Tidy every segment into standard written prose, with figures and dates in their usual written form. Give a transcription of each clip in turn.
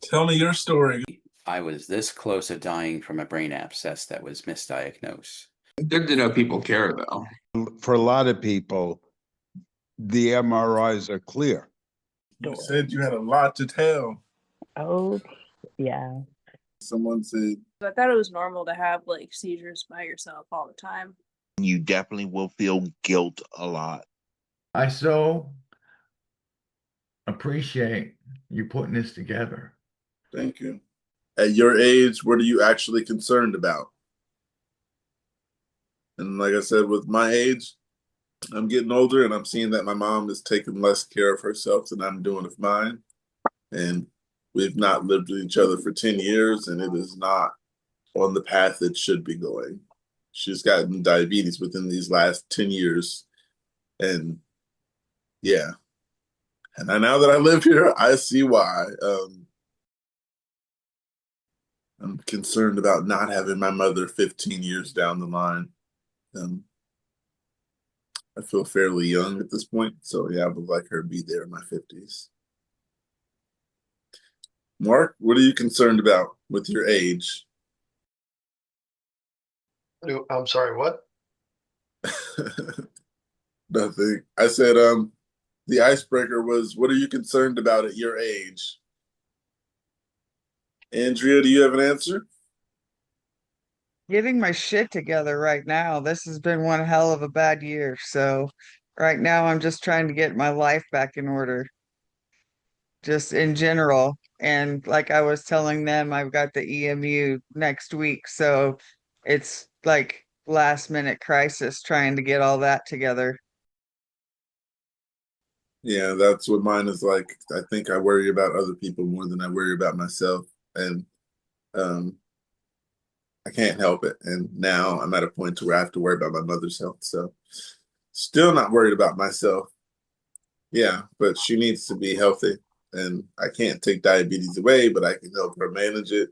Tell me your story. I was this close to dying from a brain abscess that was misdiagnosed. Good to know people care, though. For a lot of people, the MRIs are clear. You said you had a lot to tell. Oh, yeah. Someone said, I thought it was normal to have like seizures by yourself all the time. You definitely will feel guilt a lot. I so appreciate you putting this together. thank you. At your age, what are you actually concerned about? And like I said, with my age, I'm getting older and I'm seeing that my mom is taking less care of herself than I'm doing of mine. And we've not lived with each other for 10 years and it is not on the path it should be going. She's gotten diabetes within these last 10 years. And yeah. And now that I live here, I see why. I'm concerned about not having my mother 15 years down the line. I feel fairly young at this point, so yeah, I would like her to be there in my 50s. Mark, what are you concerned about with your age? I'm sorry, what? Nothing. I said, the icebreaker was, what are you concerned about at your age? Andrea, do you have an answer? Getting my shit together right now. This has been one hell of a bad year. So right now I'm just trying to get my life back in order, just in general. And like I was telling them, I've got the EMU next week. So it's like last minute crisis trying to get all that together. Yeah, that's what mine is like. I think I worry about other people more than I worry about myself. And I can't help it. And now I'm at a point to where I have to worry about my mother's health. So still not worried about myself. Yeah, but she needs to be healthy. And I can't take diabetes away, but I can help her manage it.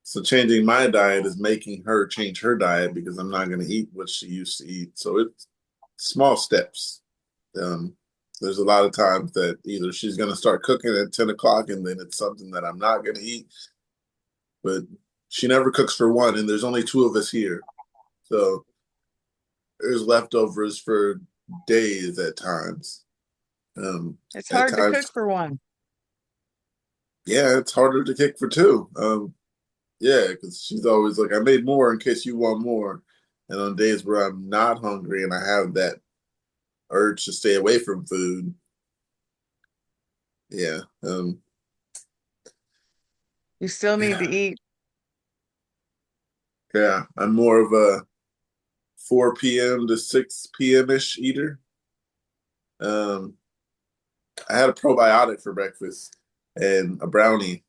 So changing my diet is making her change her diet because I'm not going to eat what she used to eat. So it's small steps. There's a lot of times that either she's going to start cooking at 10 o'clock and then it's something that I'm not going to eat. But she never cooks for one, and there's only two of us here. So there's leftovers for days at times. It's At hard to times, cook for one. yeah, it's harder to cook for two. Yeah, because she's always like, I made more in case you want more. And on days where I'm not hungry and I have that urge to stay away from food, yeah. You still need to Yeah, eat. yeah, I'm more of a 4 p.m. to 6 p.m. ish eater. Um, I had a probiotic for breakfast and a brownie.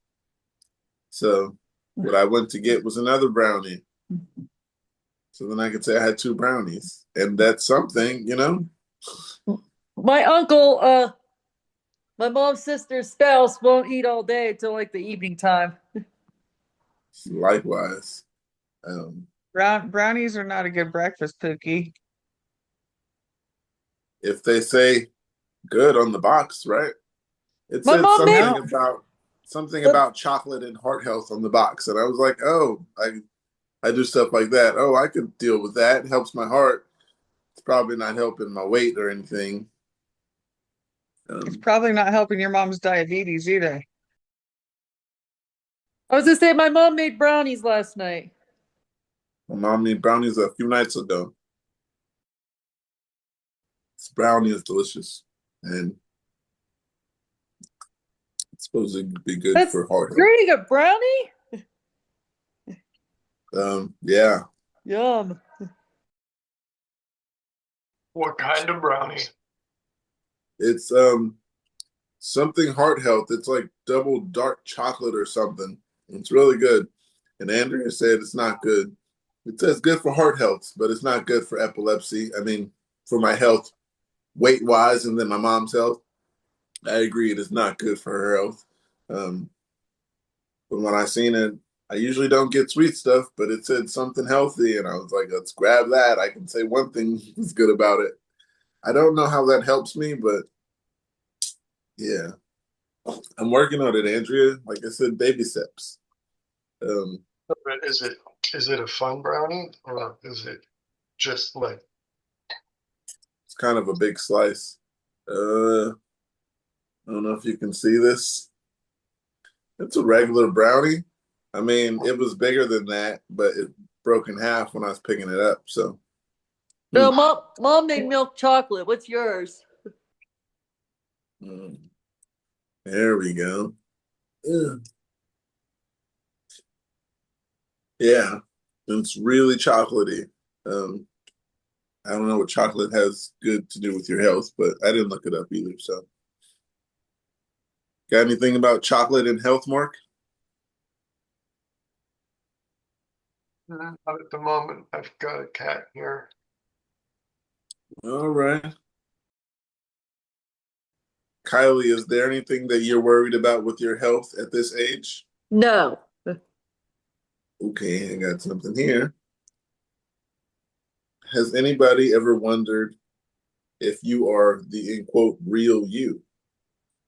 So what I went to get was another brownie. So then I could say I had two brownies. And that's something, you know? My uncle, my mom's sister's spouse won't eat all day until like the evening time. Likewise. Brownies are not a good breakfast, Pookie. If they say good on the box, right? It My said mom made something about chocolate and heart health on the box. And I was like, oh, I do stuff like that. Oh, I could deal with that. It helps my heart. It's probably not helping my weight or anything. It's probably not helping your mom's diabetes either. I was gonna say my mom made brownies last night. My mom made brownies a few nights ago. This brownie is delicious. And it's supposed to be good That's for heart You're health. eating a brownie? Yeah. Yum. What kind of brownie? It's something heart health. It's like double dark chocolate or something. It's really good. And Andrea said it's not good. It says good for heart health, but it's not good for epilepsy. I mean, for my health, weight wise, and then my mom's health. I agree, it is not good for her health. But when I seen it, I usually don't get sweet stuff, but it said something healthy, and I was like, let's grab that. I can say one thing is good about it. I don't know how that helps me, but yeah. I'm working on it, Andrea. Like I said, baby steps. But is it a fun brownie or is it just like It's kind of a big slice. I don't know if you can see this. It's a regular brownie. I mean, it was bigger than that, but it broke in half when I was picking it up. So, No, mom made milk chocolate. What's yours? mm, there we go. Yeah, yeah, it's really chocolatey. Um, I don't know what chocolate has good to do with your health, but I didn't look it up either. So, got anything about chocolate and health, Mark? not at the moment? I've got a cat here. All right. Kylie, is there anything that you're worried about with your health at this age? No. Okay, I got something here. Has anybody ever wondered if you are the in quote real you?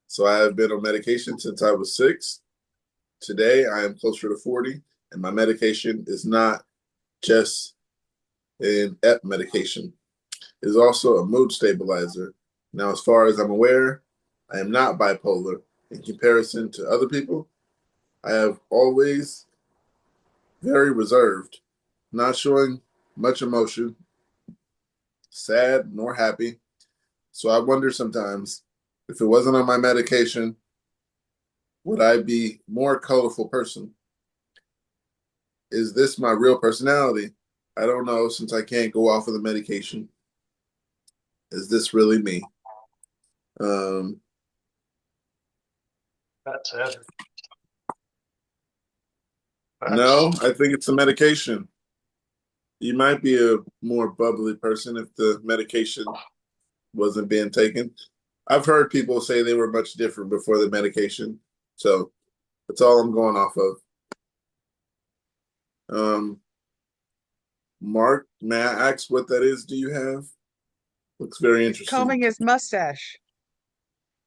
So I have been on medication since I was 6. Today I am closer to 40, and my medication is not just an EP medication. It is also a mood stabilizer. Now, as far as I'm aware, I am not bipolar. In comparison to other people, I have always very reserved, not showing much emotion, sad nor happy. So I wonder sometimes if it wasn't on my medication, would I be more colorful person? Is this my real personality? I don't know since I can't go off of the medication. Is this really me? Um, That's it. no, I think it's the medication. You might be a more bubbly person if the medication wasn't being taken. I've heard people say they were much different before the medication. So that's all I'm going off of. Mark, may I ask what that is? Do you have? Looks very interesting. Combing his mustache.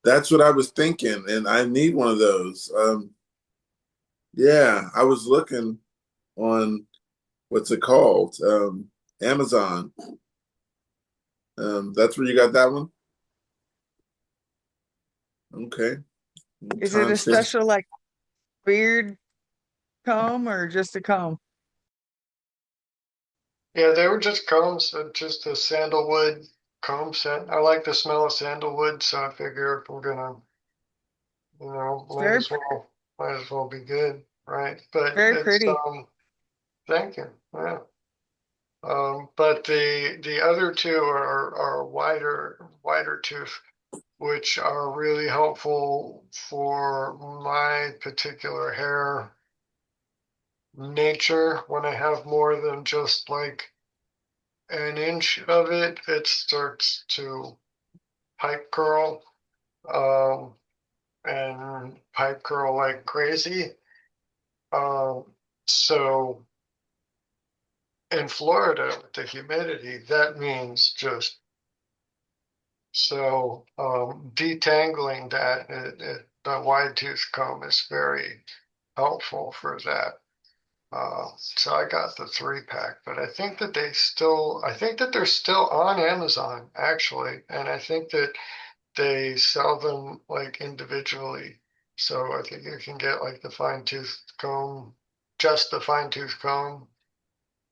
That's what I was thinking, and I need one of those. Yeah, I was looking on what's it called? Amazon. That's where you got that one? Okay. Is it a Timestamp. special like beard comb or just a comb? Yeah, they were just combs, just a sandalwood comb set. I like the smell of sandalwood, so I figure if we're gonna, might Very, as well be good, right? But very it's pretty. thank you. Yeah. But the other two are wider tooth, which are really helpful for my particular hair nature. When I have more than just like an inch of it, it starts to pipe curl, and pipe curl like crazy. So in Florida with the humidity, that means just so detangling that the wide tooth comb is very helpful for that. So I got the 3-pack, but I think that they're still on Amazon actually, and I think that they sell them like individually. So I think you can get like the fine tooth comb, just the fine tooth comb.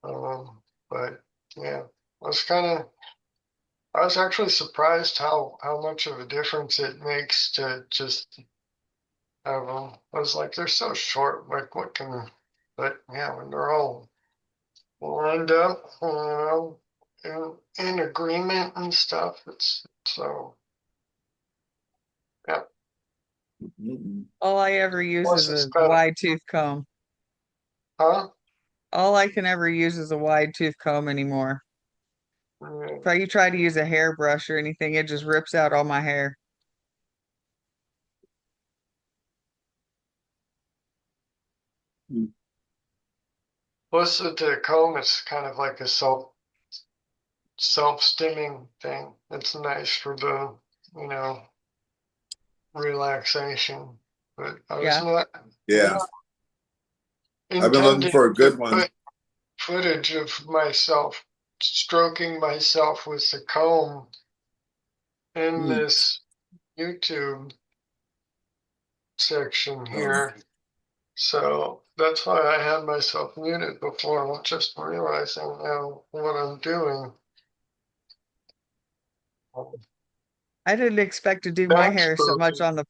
But yeah, I was kind of I was actually surprised how much of a difference it makes to just have them. I was like, they're so short. Like, what can? But yeah, when they're all lined up, in agreement and stuff, it's so yeah. Mm-mm. All I ever use Plus, is it's a kind of wide tooth comb. huh? All I can ever use is a wide tooth comb anymore. Yeah. If I try to use a hairbrush or anything, it just rips out all my hair. Plus, the comb is kind of like a self stimming thing. It's nice for the you know relaxation, but I was Yeah. not Yeah, I've been looking intending for a to good one. put footage of myself stroking myself with the comb in Hmm. this YouTube section Oh. here. So that's why I had myself muted before. I'm just realizing now what I'm doing. I didn't expect to do my Thanks, hair so much Boogie. on the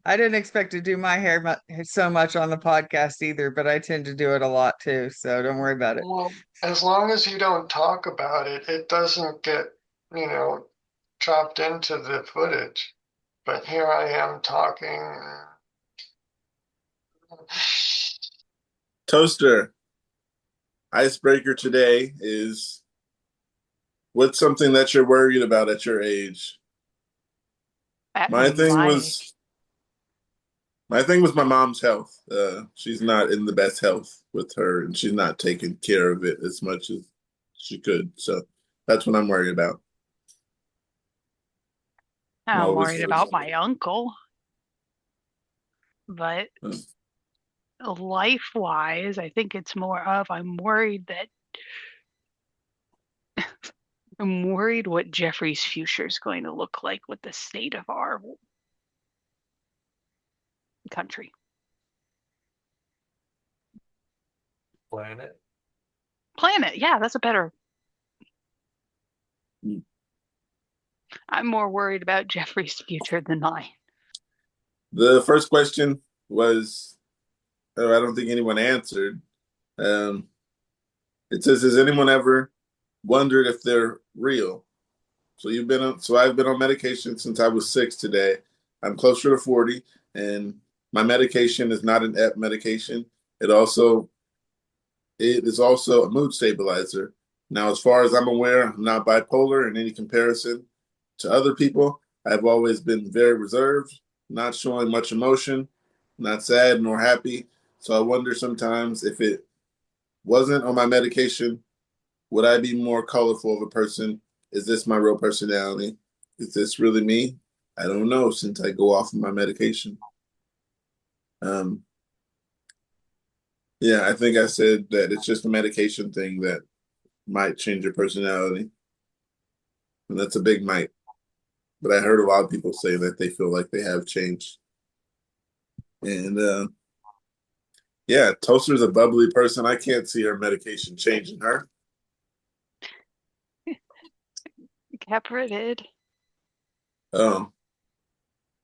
I didn't expect to do my hair so much on the podcast either, but I tend to do it a lot too, so don't worry about it. Well, as long as you don't talk about it, it doesn't get, you know, chopped into the footage. But here I am talking. Toaster, icebreaker today is what's something that you're worried about at your age? At My thing my was my thing was my mom's health. She's not in the best health with her, and she's not taking care of it as much as she could. So that's what I'm worried about. I'm I'm always worried worried about about my uncle, but it. life wise, I think it's more of I'm worried what Jeffrey's future is going to look like with the state of our country. Planet. Planet, yeah, that's a better. Hmm. I'm more worried about Jeffrey's future than mine. The first question was, I don't think anyone answered. Um, it says, "Has anyone ever wondered if they're real?" So I've been on medication since I was 6 today. I'm closer to 40, and my medication is not an EP medication. It also it is also a mood stabilizer. Now, as far as I'm aware, I'm not bipolar in any comparison to other people. I've always been very reserved, not showing much emotion, not sad nor happy. So I wonder sometimes if it wasn't on my medication, would I be more colorful of a person? Is this my real personality? Is this really me? I don't know since I go off of my medication. Um, yeah, I think I said that it's just a medication thing that might change your personality. And that's a big might. But I heard a lot of people say that they feel like they have changed. And yeah, Toaster's a bubbly person. I can't see her medication changing her. Capra did. Oh,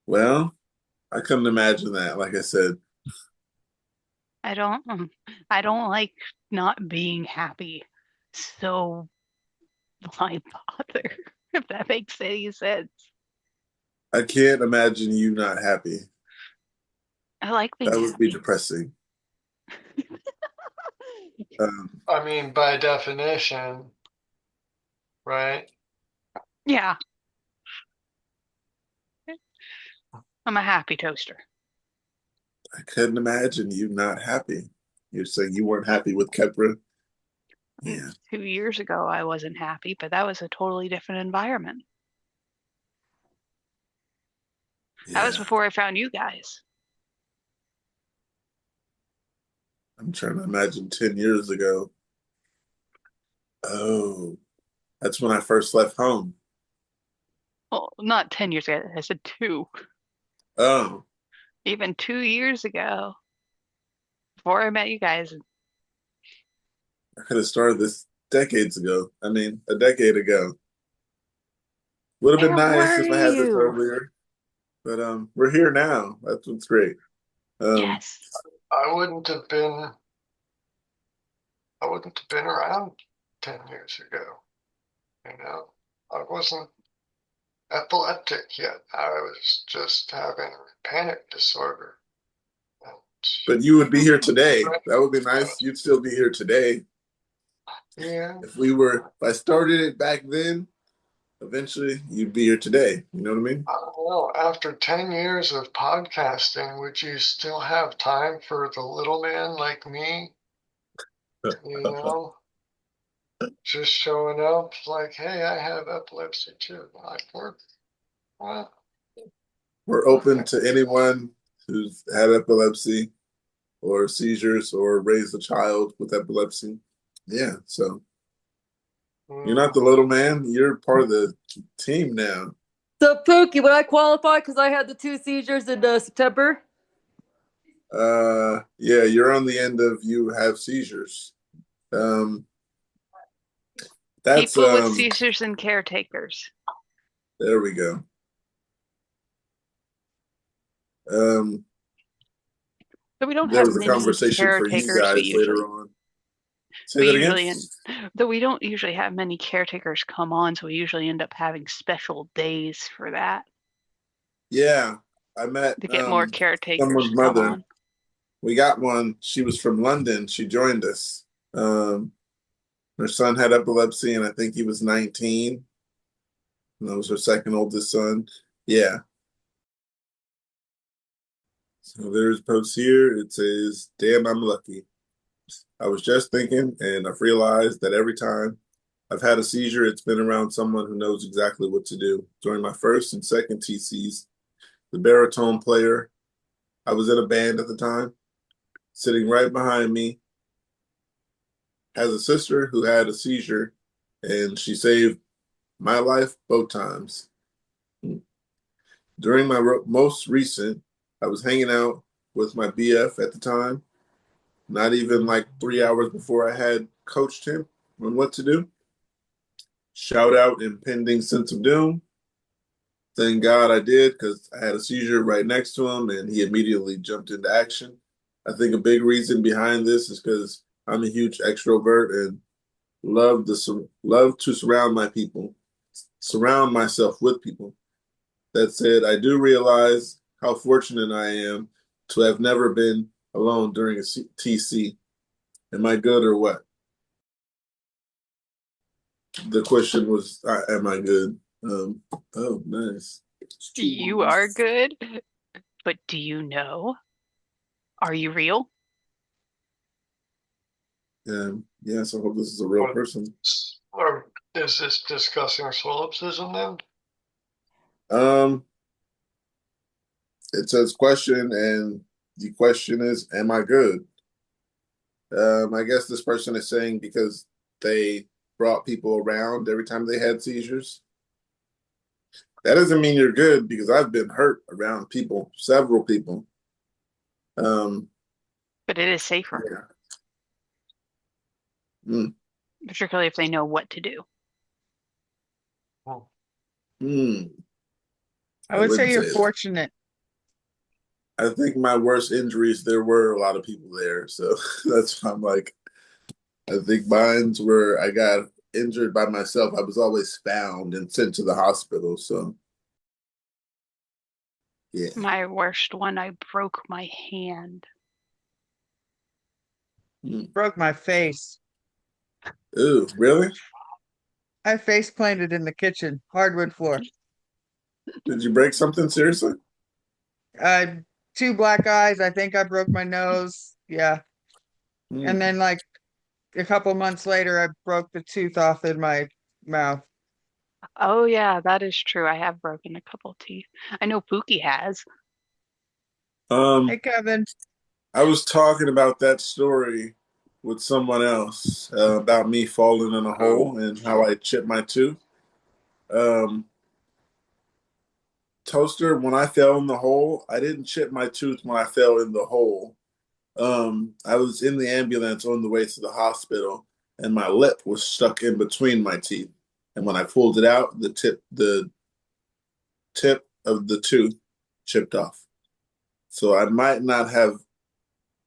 well, I couldn't imagine that. Like I said, I don't I don't like not being happy. So why bother? If that makes any sense. I can't imagine you not happy. I like being That would be happy. depressing. Um, I mean, by definition, right? Yeah, I'm a happy toaster. I couldn't imagine you not happy. You're saying you weren't happy with Kepra? Yeah, 2 years ago, I wasn't happy, but that was a totally different environment. That was yeah. before I found you guys. I'm trying to imagine 10 years ago. Oh, that's when I first left home. Well, not 10 years ago. I said two. Oh, Even 2 years ago, before I met you guys. I could have started this decades ago. I mean, a decade ago. Would have been Where nice were if I had this you? earlier. But we're here now. That's what's great. Um, Yes. I wouldn't have been I wouldn't have been around 10 years ago. You know, I wasn't epileptic yet. I was just having panic disorder. And, but you would be here today. right, That would be nice. You'd still be here today. yeah, If I started it back then, eventually you'd be here today. You know what I mean? I don't know. After 10 years of podcasting, would you still have time for the little man like me? You know, just showing up like, hey, I have epilepsy too. Like, what? We're open to anyone who's had epilepsy or seizures or raised a child with epilepsy. Yeah, so you're not the little man. You're part of the team now. So Pookie, would I qualify because I had the 2 seizures in September? Yeah, you're on the end of you have seizures. Um, that's People with seizures and caretakers. there we go. Um, So we don't there have was a many conversation for you caretakers. guys later on. Say We that again? usually, though we don't usually have many caretakers come on, so we usually end up having special days for that Yeah, I met to get more caretakers someone's to come mother. on. We got one. She was from London. She joined us. Her son had epilepsy, and I think he was 19. And that was her second oldest son. Yeah. So there's a post here. It says, "Damn, I'm lucky. I was just thinking, and I've realized that every time I've had a seizure, it's been around someone who knows exactly what to do. During my first and second TCs, the baritone player, I was in a band at the time, sitting right behind me, has a sister who had a seizure, and she saved my life both times. During my most recent, I was hanging out with my BF at the time, not even like 3 hours before I had coached him on what to do. Shout out impending sense of doom. Thank God I did because I had a seizure right next to him and he immediately jumped into action. I think a big reason behind this is because I'm a huge extrovert and love to surround myself with people. That said, I do realize how fortunate I am to have never been alone during a TC. Am I good or what? The question was, am I good? Oh, nice. You are good, but do you know? Are you real? Yes, I hope this is a real person. Or is this discussing solipsism then? Um, it says question, and the question is, am I good? I guess this person is saying because they brought people around every time they had seizures. That doesn't mean you're good because I've been hurt around people, several people. Um, But it is safer, yeah. Mm, particularly if they know what to do. mm, I I would say wouldn't you're say that. fortunate. I think my worst injuries, there were a lot of people there. So that's why I'm like, I think mine's where I got injured by myself. I was always found and sent to the hospital. So yeah. My worst one, I broke my hand. Mm. Broke my face. Ooh, really? I face planted in the kitchen, hardwood floor. Did you break something seriously? Uh, 2 black eyes. I think I broke my nose. Yeah. And Mm. then like a couple months later, I broke the tooth off in my mouth. Oh yeah, that is true. I have broken a couple teeth. I know Pookie has. Hey, Kevin. I was talking about that story with someone else about me falling in a hole and how I chipped my tooth. Um, Toaster, when I fell in the hole, I didn't chip my tooth when I fell in the hole. I was in the ambulance on the way to the hospital, and my lip was stuck in between my teeth. And when I pulled it out, the tip of the tooth chipped off. So I might not have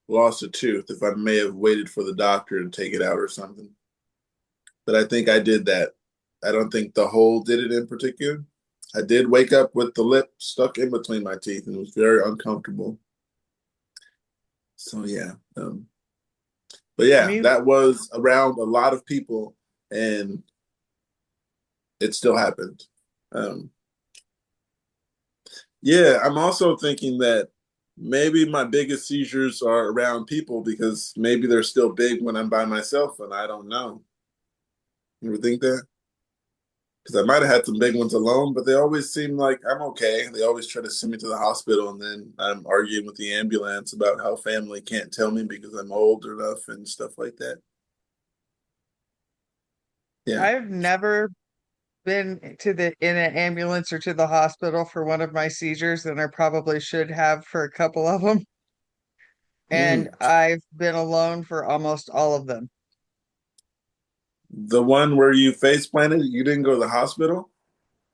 lost a tooth if I may have waited for the doctor to take it out or something. But I think I did that. I don't think the hole did it in particular. I did wake up with the lip stuck in between my teeth, and it was very uncomfortable. So yeah, but yeah, Mute. that was around a lot of people, and it still happened. Um, yeah, I'm also thinking that maybe my biggest seizures are around people because maybe they're still big when I'm by myself, and I don't know. You ever think that? because I might have had some big ones alone, but they always seem like I'm okay. They always try to send me to the hospital, and then I'm arguing with the ambulance about how family can't tell me because I'm old enough and stuff like that. Yeah. I've never been to in an ambulance or to the hospital for one of my seizures, and I probably should have for a couple of them. And Mm. I've been alone for almost all of them. The one where you face planted, you didn't go to the hospital?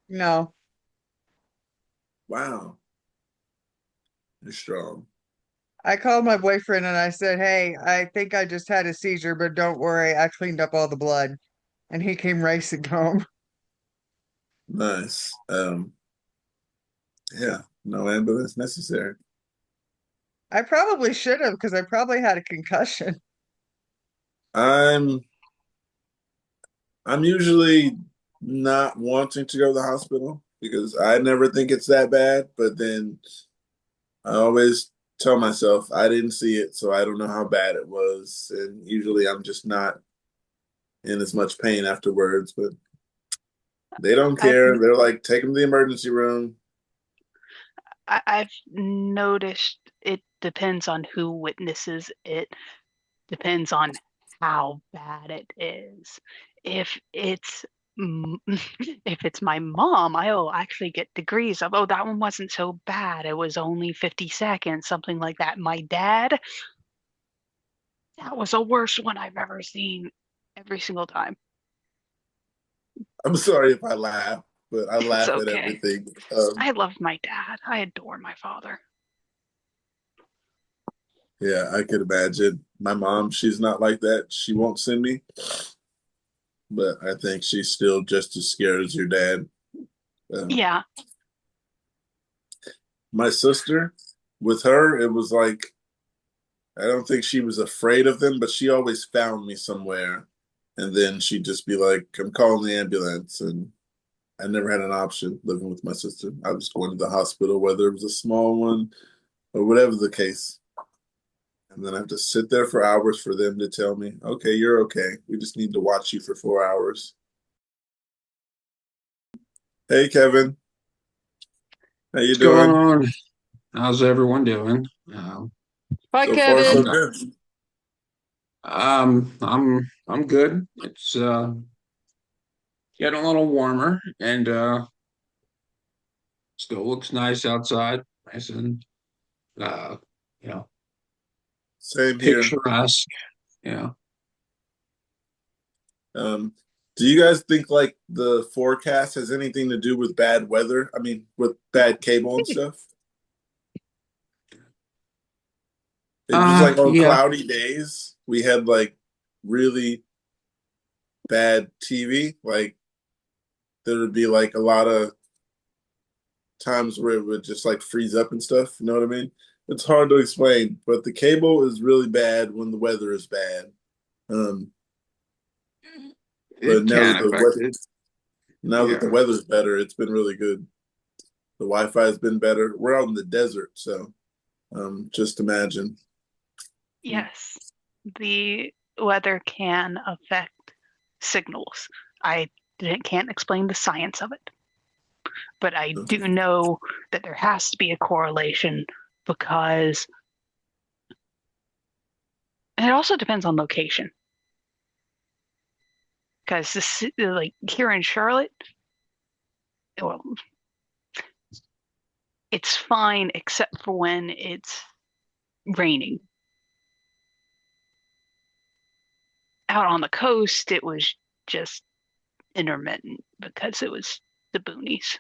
No, Wow. You're strong. I called my boyfriend and I said, "Hey, I think I just had a seizure, but don't worry, I cleaned up all the blood." And he came racing home. Nice. Yeah, no ambulance necessary. I probably should have because I probably had a concussion. I'm I'm usually not wanting to go to the hospital because I never think it's that bad, but then I always tell myself I didn't see it, so I don't know how bad it was. And usually I'm just not in as much pain afterwards, but they don't I've care. They're like, take them to the emergency room. I've noticed it depends on who witnesses it, depends on how bad it is. If it's if it's my mom, I'll actually get degrees of, oh, that one wasn't so bad. It was only 50 seconds, something like that. My dad, that was the worst one I've ever seen every single time. I'm sorry if I laugh, but I It's laugh at okay. everything. I love my dad. I adore my father. Yeah, I could imagine. My mom, she's not like that. She won't send me, but I think she's still just as scared as your dad. Um, Yeah. my sister, with her, it was like I don't think she was afraid of them, but she always found me somewhere, and then she'd just be like, "I'm calling the ambulance," and I never had an option living with my sister. I was going to the hospital, whether it was a small one or whatever the case. And then I have to sit there for hours for them to tell me, okay, you're okay. We just need to watch you for 4 hours. Hey, Kevin. How you What's going doing? on? How's everyone doing? Bye, So far, so I'm Kevin. good. I'm good. It's getting a little warmer and still looks nice outside. Nice and uh you know, Same here. picturesque. Yeah. Um, do you guys think like the forecast has anything to do with bad weather? I mean, with bad cable and stuff? It was like on Yeah. cloudy days, we had like really bad TV. Like there would be like a lot of times where it would just like freeze up and stuff. You know what I mean? It's hard to explain, but the cable is really bad when the weather is bad. Um, but It can affect it. now that the Yeah. weather's better, it's been really good. The Wi-Fi has been better. We're out in the desert, so just imagine. Yes. The weather can affect signals. I can't explain the science of it, but I do know that there has to be a correlation because and it also depends on location. Because this, like here in Charlotte, well, it's fine except for when it's raining. Out on the coast, it was just intermittent because it was the boonies.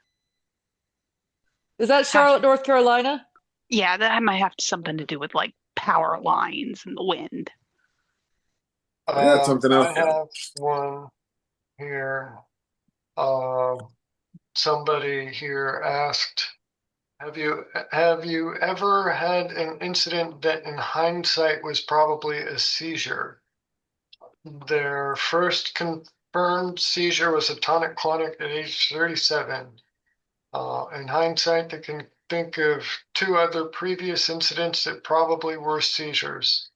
Is that Have, Charlotte, North Carolina? yeah, that might have something to do with like power lines and the wind. I got something I else. have one here. Um, somebody here asked, have you ever had an incident that in hindsight was probably a seizure? Their first confirmed seizure was a tonic-clonic at age 37. In hindsight, they can think of two other previous incidents that probably were seizures.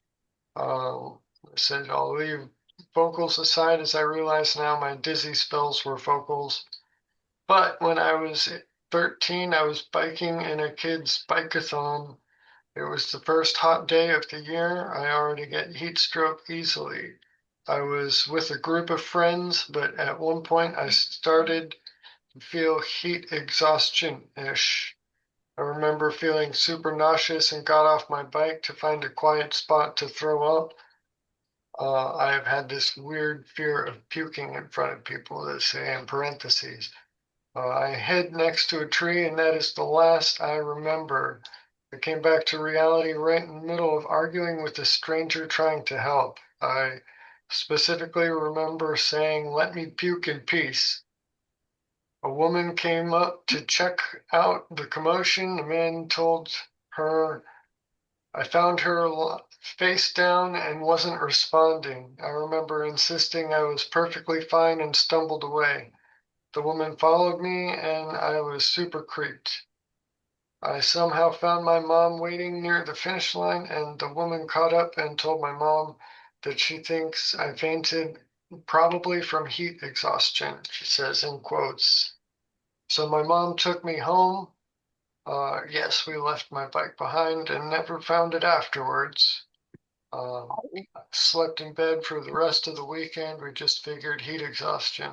I said, I'll leave vocals aside as I realize now my dizzy spells were vocals. But when I was 13, I was biking in a kid's bike-a-thon. It was the first hot day of the year. I already get heat stroke easily. I was with a group of friends, but at one point I started to feel heat exhaustion-ish. I remember feeling super nauseous and got off my bike to find a quiet spot to throw up. I have had this weird fear of puking in front of people, that say in parentheses. I hid next to a tree, and that is the last I remember. I came back to reality right in the middle of arguing with a stranger trying to help. I specifically remember saying, "Let me puke in peace." A woman came up to check out the commotion. The man told her I found her face down and wasn't responding. I remember insisting I was perfectly fine and stumbled away. The woman followed me and I was super creeped. I somehow found my mom waiting near the finish line, and the woman caught up and told my mom that she thinks I fainted, probably from heat exhaustion, she says in quotes. So my mom took me home. Yes, we left my bike behind and never found it afterwards. Slept in bed for the rest of the weekend. We just figured heat exhaustion.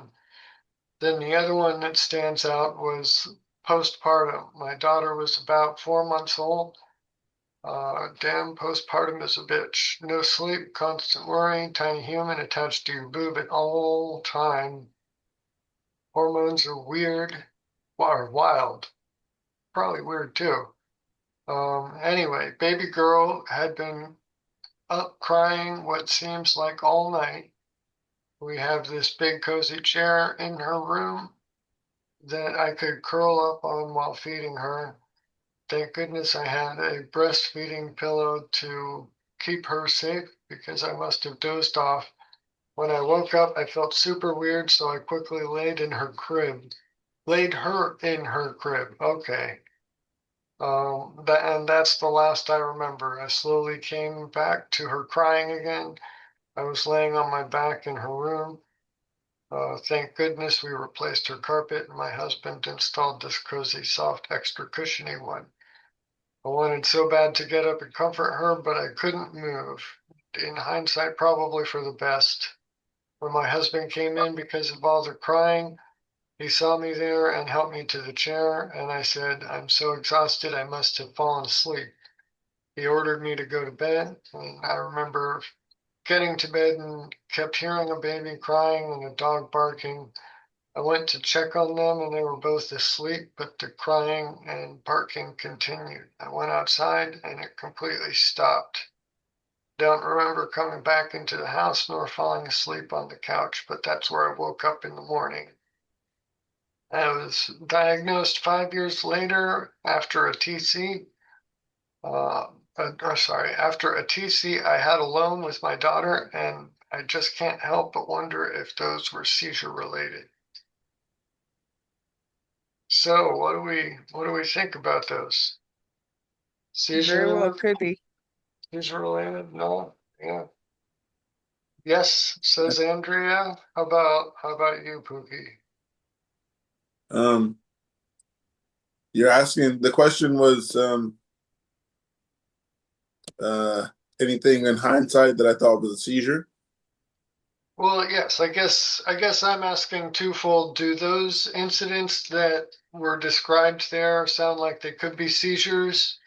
Then the other one that stands out was postpartum. My daughter was about 4 months old. Damn, postpartum is a bitch. No sleep, constant worry, tiny human attached to your boob at all time. Hormones are weird, or wild. Probably weird too. Anyway, baby girl had been up crying what seems like all night. We have this big cozy chair in her room that I could curl up on while feeding her. Thank goodness I had a breastfeeding pillow to keep her safe because I must have dozed off. When I woke up, I felt super weird, so I quickly laid in her crib. Laid her in her crib. Okay. And that's the last I remember. I slowly came back to her crying again. I was laying on my back in her room. Thank goodness we replaced her carpet and my husband installed this cozy, soft, extra cushiony one. I wanted so bad to get up and comfort her, but I couldn't move. In hindsight, probably for the best. When my husband came in because of all the crying, he saw me there and helped me to the chair, and I said, "I'm so exhausted, I must have fallen asleep." He ordered me to go to bed, and I remember getting to bed and kept hearing a baby crying and a dog barking. I went to check on them and they were both asleep, but the crying and barking continued. I went outside and it completely stopped. Don't remember coming back into the house nor falling asleep on the couch, but that's where I woke up in the morning. I was diagnosed 5 years later after a TC. After a TC I had alone with my daughter, and I just can't help but wonder if those were seizure related. So what do we think about those? Very well Seizure could be. seizure related? No? Yeah. Yes, says Andrea. How about you, Pookie? Um, you're asking, the question was uh anything in hindsight that I thought was a seizure? Well, yes, I guess I'm asking twofold. Do those incidents that were described there sound like they could be seizures?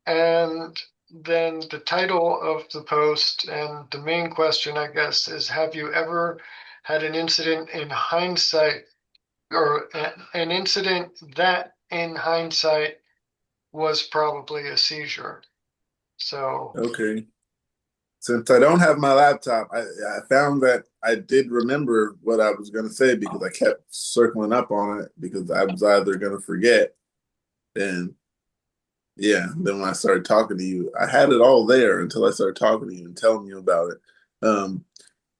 And then the title of the post and the main question, I guess, is have you ever had an incident in hindsight or an incident that in hindsight was probably a seizure? So, Okay. Since I don't have my laptop, I found that I did remember what I was going to say because I kept circling up on it because I was either going to forget. And yeah, then when I started talking to you, I had it all there until I started talking to you and telling you about it. Um,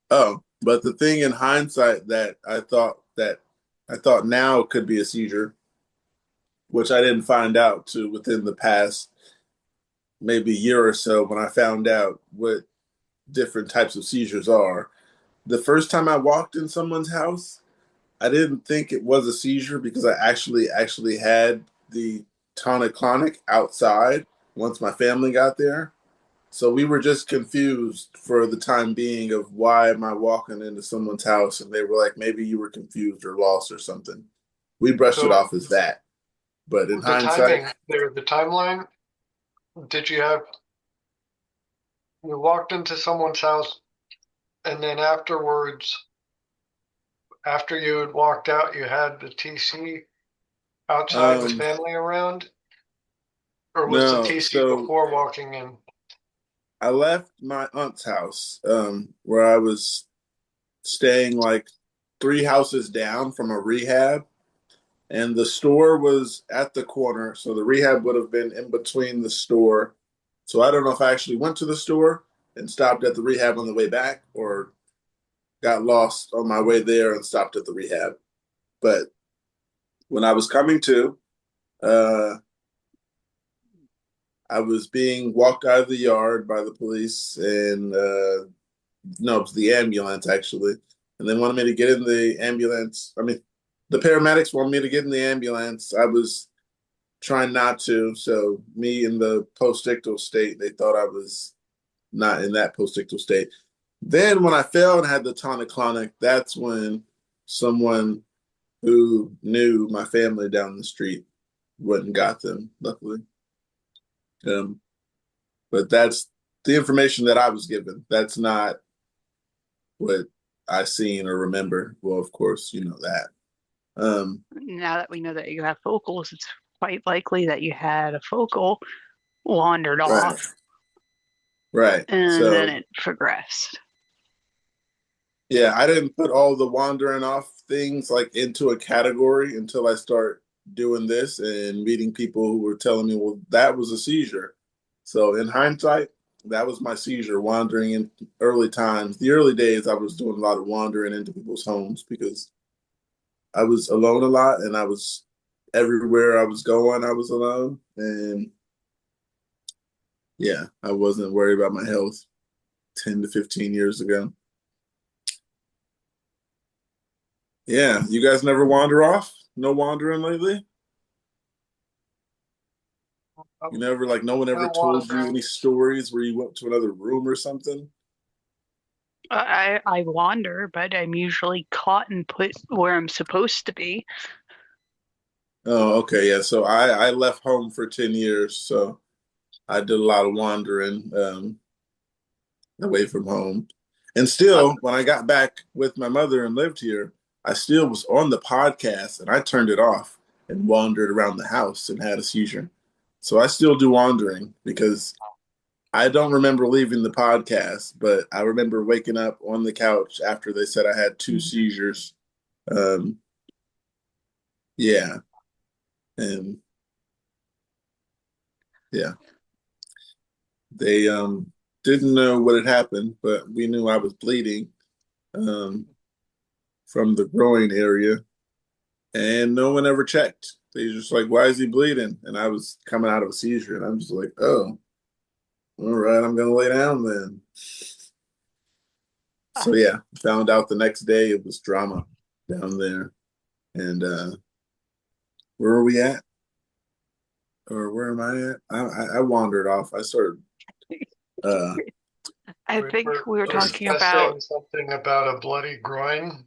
but the thing in hindsight that I thought now could be a seizure, which I didn't find out to within the past maybe year or so when I found out what different types of seizures are. The first time I walked in someone's house, I didn't think it was a seizure because I actually had the tonic-clonic outside once my family got there. So we were just confused for the time being of why am I walking into someone's house, and they were like, maybe you were confused or lost or something. We brushed it So off as that. But in the hindsight, timing there, the timeline, did you have, you walked into someone's house and then afterwards, after you had walked out, you had the TC outside with um, family around? Or was the no. TC So before walking in? I left my aunt's house, where I was staying like 3 houses down from a rehab, and the store was at the corner. So the rehab would have been in between the store. So I don't know if I actually went to the store and stopped at the rehab on the way back, or got lost on my way there and stopped at the rehab. But when I was coming to, uh, I was being walked out of the yard by the police, and no, it was the ambulance actually. And they wanted me to get in the ambulance. I mean, the paramedics wanted me to get in the ambulance. I was trying not to. So me in the post-ictal state, they thought I was not in that post-ictal state. Then when I fell and had the tonic-clonic, that's when someone who knew my family down the street went and got them, luckily. Um, but that's the information that I was given. That's not what I seen or remember. Well, of course, you know that. Now that we know that you have focals, it's quite likely that you had a focal, wandered Right, off, right. and then So it progressed. yeah, I didn't put all the wandering off things like into a category until I start doing this and meeting people who were telling me, well, that was a seizure. So in hindsight, that was my seizure wandering in early times. The early days, I was doing a lot of wandering into people's homes because I was alone a lot, and I was everywhere I was going, I was alone. And yeah, I wasn't worried about my health 10 to 15 years ago. Yeah, you guys never wander off? No wandering lately? You never, like, no one ever No told you wandering. any stories where you went to another room or something? I wander, but I'm usually caught and put where I'm supposed to be. Oh, okay, yeah. So I left home for 10 years, so I did a lot of wandering away from home. And Uh, still, when I got back with my mother and lived here, I still was on the podcast and I turned it off and wandered around the house and had a seizure. So I still do wandering because I don't remember leaving the podcast, but I remember waking up on the couch after they said I had 2 seizures. Um, yeah, and yeah, they didn't know what had happened, but we knew I was bleeding um, from the groin area, and no one ever checked. They just like, "Why is he bleeding?" And I was coming out of a seizure, and I'm just like, "Oh, all right, I'm gonna lay down then." So yeah, found out the next day it was drama down there, and where are we at? Or where am I at? I wandered off. I started. Uh, I We think were we were talking about. discussing something about a bloody groin.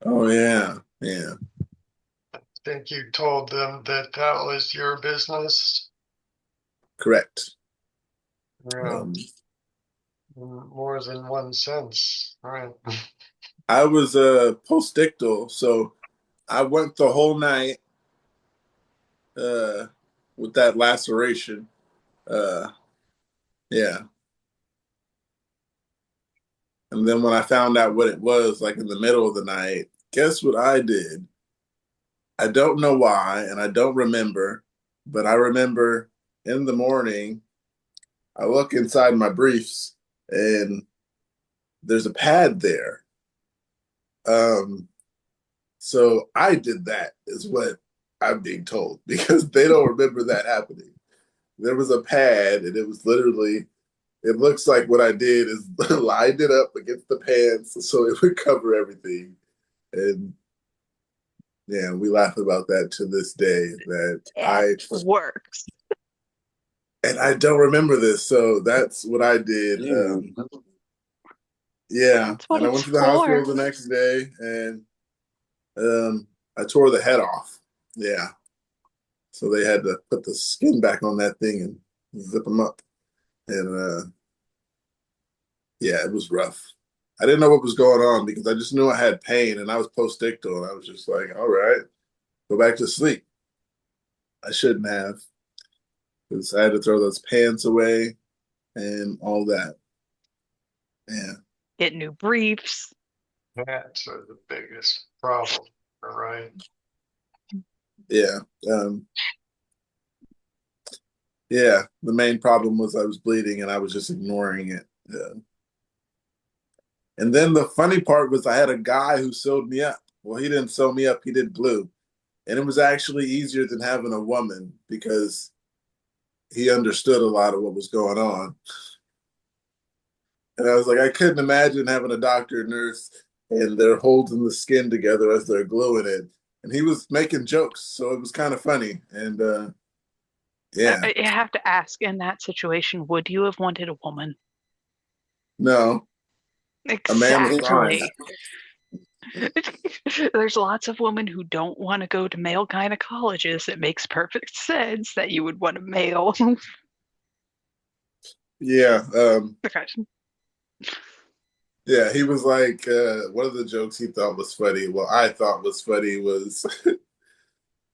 oh yeah, yeah, I think you told them that that was your business. correct. Yeah, Um, in more than one sense, right? I was postictal, so I went the whole night uh, with that laceration. Uh, yeah, and then when I found out what it was, like in the middle of the night, guess what I did? I don't know why, and I don't remember, but I remember in the morning, I look inside my briefs, and there's a pad there. Um, so I did that, is what I'm being told, because they don't remember that happening. There was a pad, and it was literally, it looks like what I did is lined it up against the pants so it would cover everything. And Yeah, we laugh about that to this day. That It works. and I don't remember this, so that's what I did. Yeah, That's what and I it's went to the hospital for. the next day, and I tore the head off. Yeah, so they had to put the skin back on that thing and zip them up, and yeah, it was rough. I didn't know what was going on because I just knew I had pain, and I was post-ictal, and I was just like, all right, go back to sleep. I shouldn't have, because I had to throw those pants away and all that. Yeah, Get new briefs. That's the biggest problem, right? yeah. Um, Yeah, the main problem was I was bleeding and I was just ignoring it. Yeah. And then the funny part was I had a guy who sewed me up. Well, he didn't sew me up, he did glue. And it was actually easier than having a woman because he understood a lot of what was going on. And I was like, I couldn't imagine having a doctor, nurse, and they're holding the skin together as they're gluing it. And he was making jokes, so it was kind of funny. And yeah, I have to ask, in that situation, would you have wanted a woman? no, a man was fine. Exactly. There's lots of women who don't want to go to male gynecologists. It makes perfect sense that you would want a male. Yeah, Okay. yeah, he was like, one of the jokes he thought was funny, well, I thought was funny was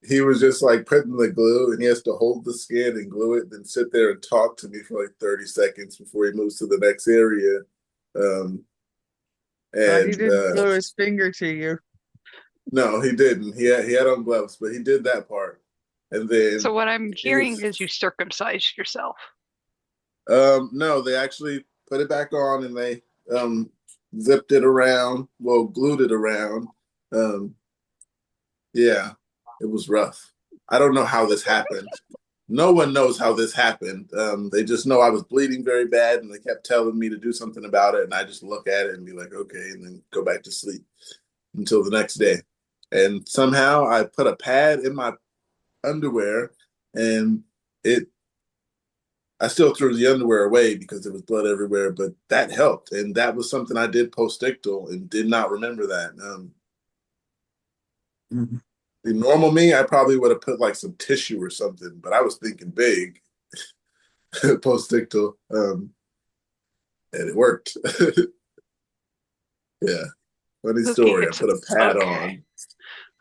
he was just like putting the glue and he has to hold the skin and glue it, then sit there and talk to me for like 30 seconds before he moves to the next area. Um, He and didn't glue his finger to you. no, he didn't. He had on gloves, but he did that part. And So then what I'm it hearing was is you circumcised yourself. no, they actually put it back on and they zipped it around, well, glued it around. Um, Yeah, it was rough. I don't know how this happened. No one knows how this happened. They just know I was bleeding very bad, and they kept telling me to do something about it, and I just look at it and be like, okay, and then go back to sleep until the next day. And somehow I put a pad in my underwear, and it. I still threw the underwear away because there was blood everywhere, but that helped, and that was something I did post-ictal and did not remember that. The normal me, I probably would have put like some tissue or something, but I was thinking big post-ictal, and it worked. Yeah, funny Okay, story. I put a pad okay. on.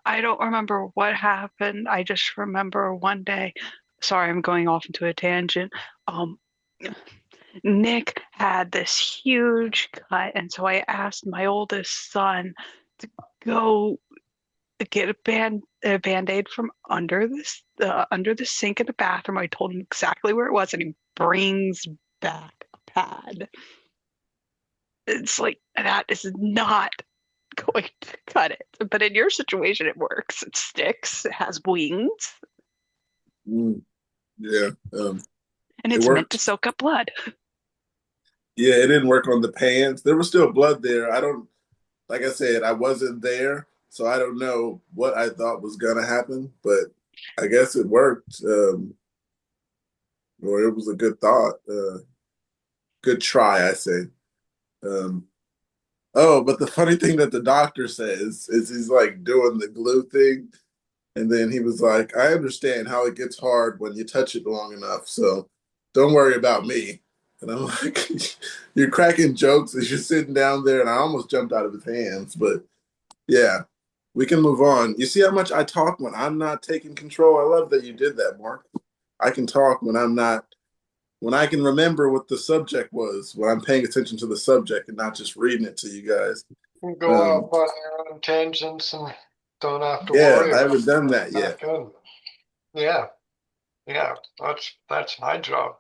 I don't remember what happened. I just remember one day. Sorry, I'm going off into a tangent. Um, Nick had this huge cut, and so I asked my oldest son to go get a band-aid from under the sink in the bathroom. I told him exactly where it was, and he brings back a pad. It's like that is not going to cut it. But in your situation, it works. It sticks. It has wings, Mm, yeah, and it it's meant to worked. soak up blood. Yeah, it didn't work on the pants. There was still blood there. I don't, like I said, I wasn't there, so I don't know what I thought was gonna happen, but I guess it worked. Or it was a good thought. Good try, I say. Um, oh, but the funny thing that the doctor says is he's like doing the glue thing. And then he was like, I understand how it gets hard when you touch it long enough. So don't worry about me. And I'm like, you're cracking jokes as you're sitting down there. And I almost jumped out of his hands. But yeah, we can move on. You see how much I talk when I'm not taking control? I love that you did that, Mark. I can talk when I'm not, when I can remember what the subject was, when I'm paying attention to the subject and not just reading it to you guys. You can go Um, off on your own tangents and don't have to yeah, worry I about haven't done that that. yet. Good. Yeah, yeah, that's my job.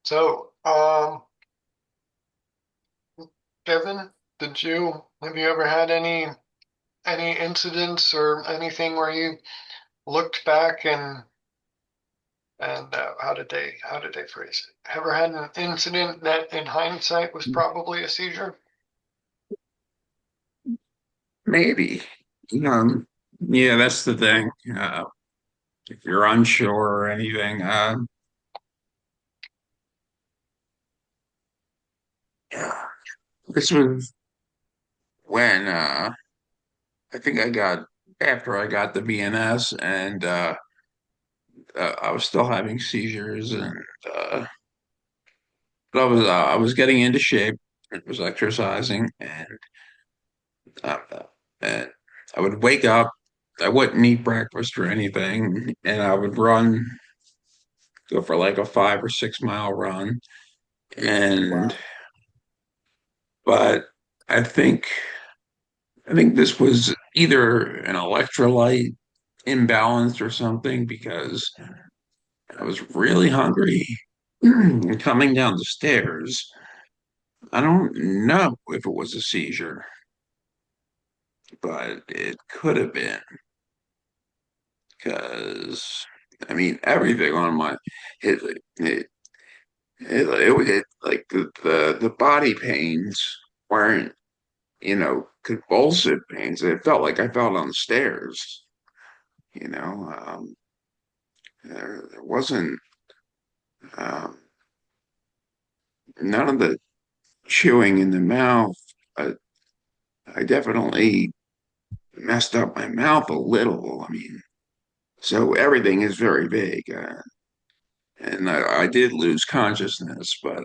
So, Kevin, have you ever had any incidents or anything where you looked back and how did they phrase it? Ever had an incident that in hindsight was probably a seizure? Maybe. Yeah, that's the thing. If you're unsure or anything, yeah, this was when I think I got after I got the VNS and I was still having seizures and uh, but I was getting into shape. I was exercising uh, and I would wake up. I wouldn't eat breakfast or anything, and I would go for like a 5 or 6 mile run. And Wow. but I think I think this was either an electrolyte imbalance or something because I was really hungry and coming down the stairs. I don't know if it was a seizure, but it could have been because I mean everything on my it it like the body pains weren't convulsive pains. It felt like I fell down the stairs. You know, there wasn't um, none of the chewing in the mouth. I, I definitely messed up my mouth a little. I mean, so everything is very vague. And I did lose consciousness, but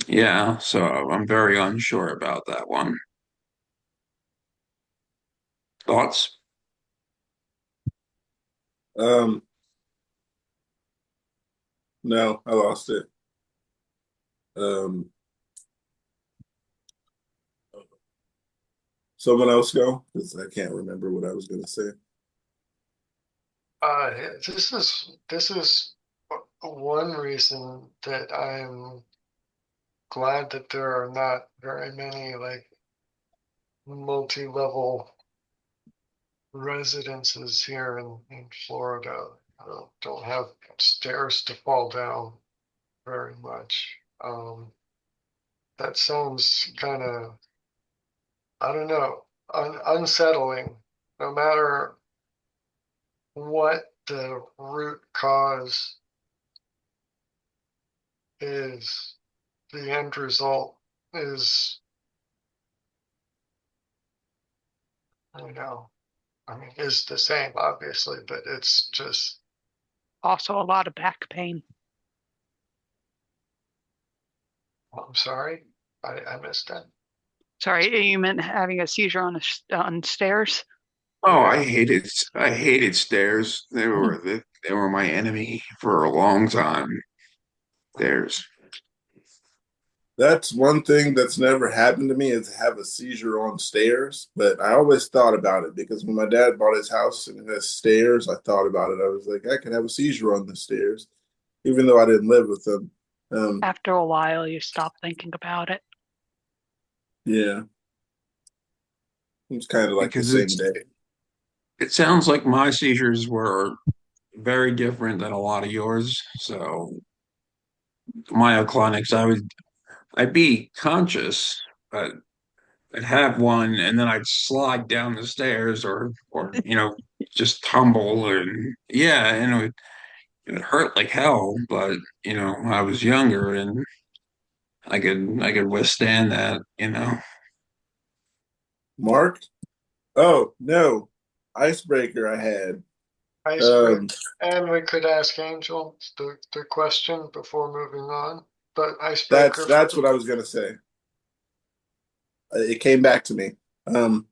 yeah, so I'm very unsure about that one. Thoughts? Um, no, I lost it. Um, Someone else go because I can't remember what I was going to say. This is one reason that I'm glad that there are not very many like multi-level residences here in Florida. Don't have stairs to fall down very much. That sounds kind of, I don't know, unsettling. No matter what the root cause is, the end result is, you know, I mean, is the same, obviously, but it's just, Also, a lot of back pain. I'm sorry, I missed that. Sorry, you meant having a seizure on stairs? Oh, Yeah. I hated stairs. They were my enemy for a long time. Stairs. That's one thing that's never happened to me is to have a seizure on stairs. But I always thought about it because when my dad bought his house and it has stairs, I thought about it. I was like, I could have a seizure on the stairs, even though I didn't live with them. After a while, you stop thinking about it. Yeah, it's kind of like the Because same day. it sounds like my seizures were very different than a lot of yours. So myoclonics, I'd be conscious, but I'd have one and then I'd slide down the stairs or just tumble and yeah, and it would hurt like hell, but I was younger and I could withstand that. Mark? Oh, no. Icebreaker I had. Icebreaker. Um, And we could ask Angel the question before moving on. But that's icebreaker for that's what I was gonna say. It came back to me. Um,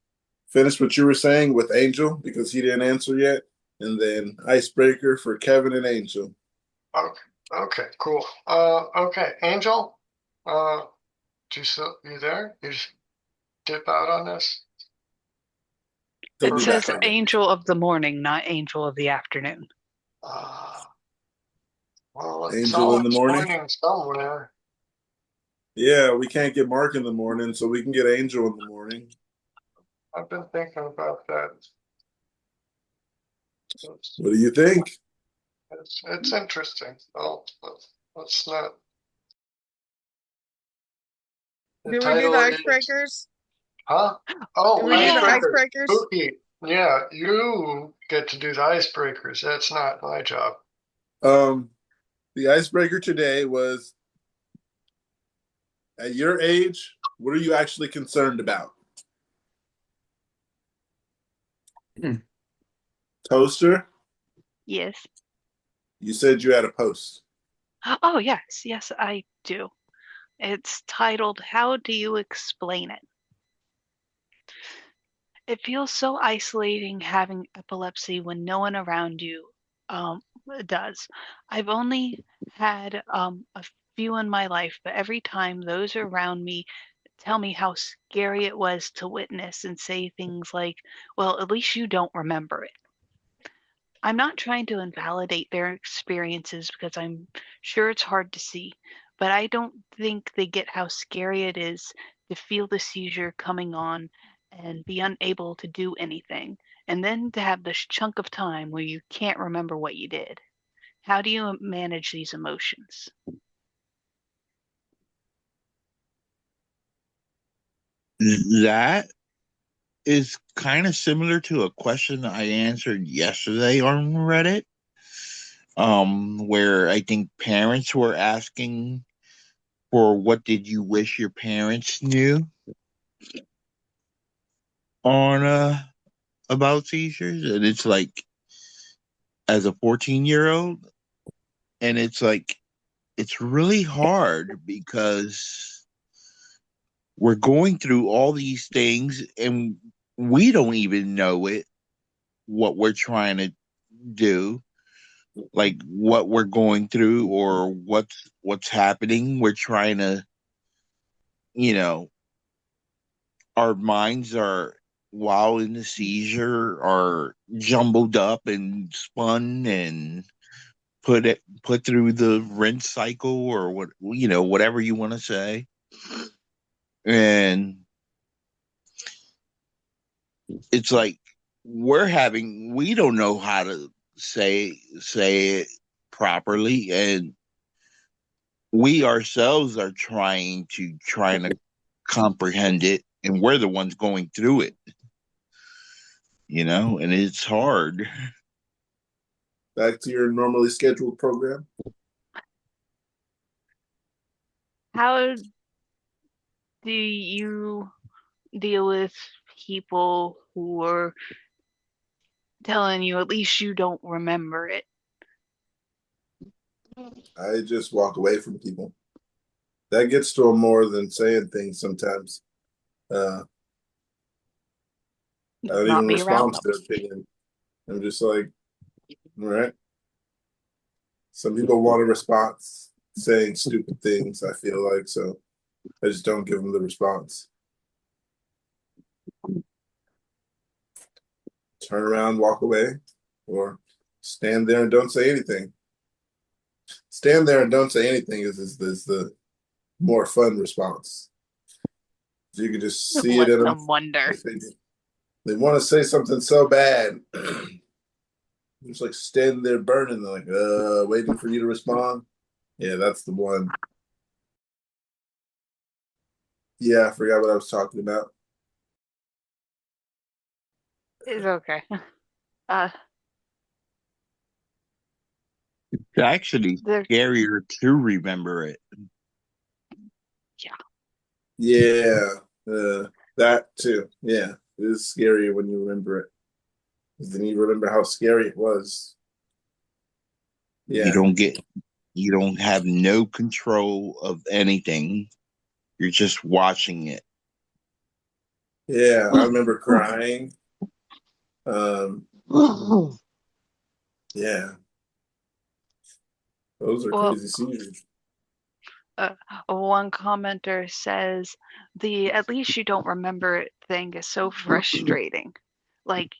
Finish what you were saying with Angel because he didn't answer yet, and then icebreaker for Kevin and Angel. okay, okay, cool. Okay, Angel, uh, you there? You just dip out on this? He'll It be says back, I guess. angel of the morning, not angel of the afternoon. Uh, well, it's Angel in the always morning. morning somewhere. Yeah, we can't get Mark in the morning, so we can get Angel in the morning. I've been thinking about that. What do you think? It's interesting. Oh, let's not. The Do we do the title is, icebreakers? huh? Do Oh, we do the Yeah. icebreaker. icebreakers? Spooky. Yeah, you get to do the icebreakers. That's not my job. The icebreaker today was, at your age, what are you actually concerned about? Hmm. Toaster, Yes. you said you had a post. Oh, yes. Yes, I do. It's titled, How Do You Explain It? It feels so isolating having epilepsy when no one around you does. I've only had a few in my life, but every time those around me tell me how scary it was to witness and say things like, well, at least you don't remember it. I'm not trying to invalidate their experiences because I'm sure it's hard to see, but I don't think they get how scary it is to feel the seizure coming on and be unable to do anything, and then to have this chunk of time where you can't remember what you did. How do you manage these emotions? That is kind of similar to a question I answered yesterday on Reddit, where I think parents were asking for what did you wish your parents knew on about seizures, and it's like as a 14-year-old, and it's like it's really hard because we're going through all these things and we don't even know it what we're trying to do, like what we're going through or what's happening. We're trying to, you know, our minds are, while in the seizure, are jumbled up and spun and put through the rinse cycle, or what, whatever you want to say. And it's like we don't know how to say it properly, and we ourselves are trying to comprehend it, and we're the ones going through it, and it's hard. Back to your normally scheduled program. How do you deal with people who are telling you at least you don't remember it? I just walk away from people. That gets to them more than saying things sometimes. I don't Not even be around respond to them. their opinion. I'm just like, all right. Some people want a response saying stupid things, I feel like, so I just don't give them the response. Turn around, walk away, or stand there and don't say anything. Stand there and don't say anything is the more fun response. You can just see it Let in them. them wonder. They want to say something so bad. Just like standing there burning, they're like, waiting for you to respond. Yeah, that's the one. Yeah, I forgot what I was talking about. It's okay. Uh, It's actually there, scarier to remember it. yeah. Yeah, that too. Yeah, it is scarier when you remember it. 'Cause then you remember how scary it was. You Yeah, don't have no control of anything. You're just watching it. yeah. I remember crying. Um, yeah, those are Well, crazy seizures. uh, one commenter says the at least you don't remember it thing is so frustrating. Like,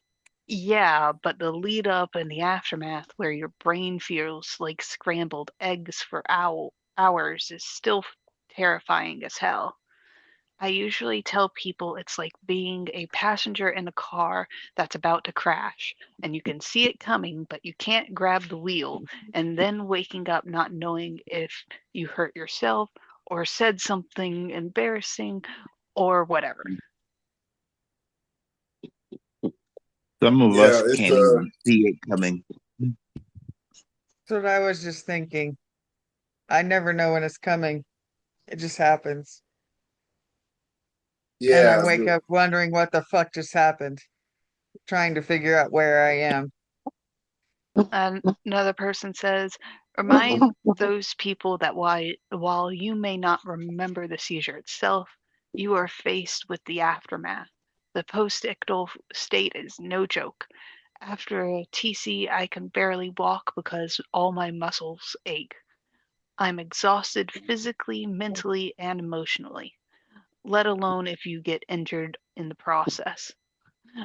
yeah, but the lead up and the aftermath where your brain feels like scrambled eggs for hours is still terrifying as hell. I usually tell people it's like being a passenger in a car that's about to crash, and you can see it coming, but you can't grab the wheel, and then waking up not knowing if you hurt yourself or said something embarrassing or whatever. Some of Yeah, us it's can't even see it coming. That's what I was just thinking. I never know when it's coming. It just happens. And I yeah, wake up wondering what the fuck just happened, trying to figure out where I am. And another person says, remind those people that while you may not remember the seizure itself, you are faced with the aftermath. The post-ictal state is no joke. After a TC, I can barely walk because all my muscles ache. I'm exhausted physically, mentally, and emotionally, let alone if you get injured in the process.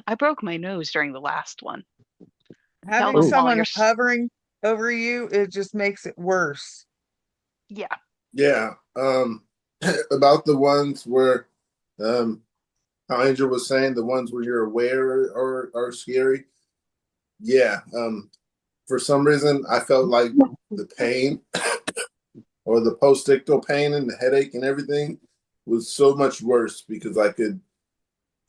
I broke my nose during the last one. Tell Having them while someone you're, hovering over you, it just makes it worse. yeah, yeah. About the ones where, how Angel was saying, the ones where you're aware are scary. Yeah. For some reason, I felt like the pain or the post-ictal pain and the headache and everything was so much worse because I could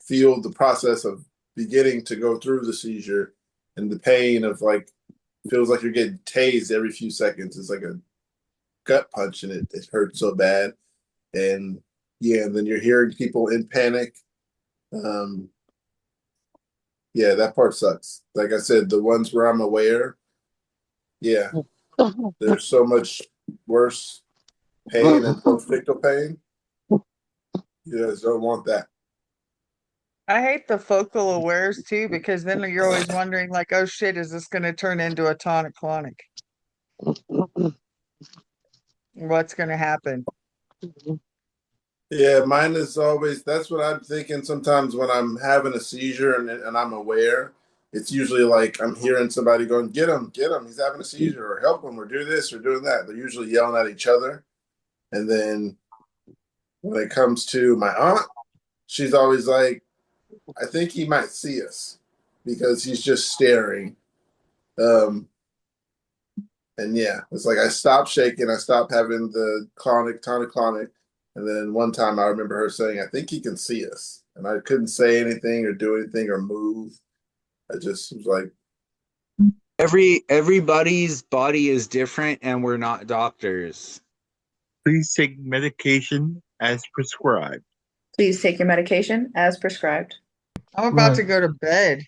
feel the process of beginning to go through the seizure and the pain of like feels like you're getting tased every few seconds. It's like a gut punch and it hurts so bad. And yeah, and then you're hearing people in panic. Um, yeah, that part sucks. Like I said, the ones where I'm aware, yeah, there's so much worse pain and post-ictal pain. You guys don't want that. I hate the focal awares too, because then you're always wondering, like, oh shit, is this going to turn into a tonic clonic? What's going to happen? Yeah, mine is always that's what I'm thinking sometimes when I'm having a seizure and I'm aware. It's usually like I'm hearing somebody going, get him, he's having a seizure, or help him, or do this, or doing that. They're usually yelling at each other. And then when it comes to my aunt, she's always like, I think he might see us because he's just staring. Um, and yeah, it's like I stopped shaking, I stopped having the clonic, tonic clonic. And then one time I remember her saying, I think he can see us. And I couldn't say anything or do anything or move. I just was like, Everybody's body is different and we're not doctors. Please take medication as prescribed. Please take your medication as prescribed. I'm about to go to bed.